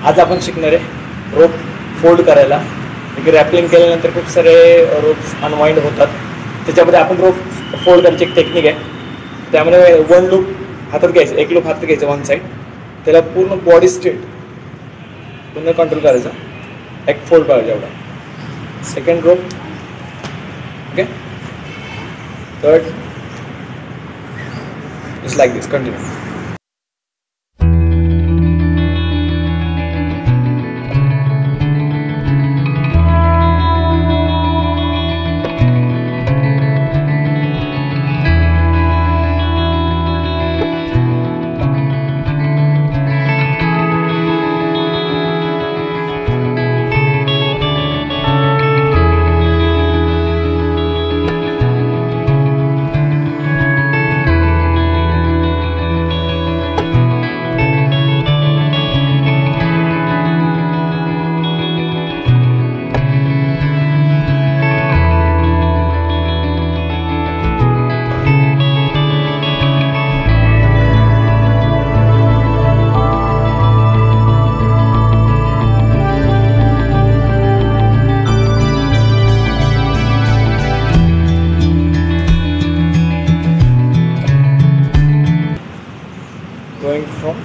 आज आपण शिकणार आहे रोप फोल्ड करायला. रॅपलिंग केल्यानंतर खूप सारे रोप्स अनवाइंड होतात. त्याच्यामध्ये आपण रोप फोल्ड करायची एक टेक्निक आहे. त्यामध्ये वन लूप हातात घ्यायचं, एक लूप हातात घ्यायचं वन साईड, त्याला पूर्ण बॉडी स्ट्रेट पूर्ण कंट्रोल करायचा, एक फोल्ड करायचा एवढा. Second rope, okay, third, just like this, continue. Going from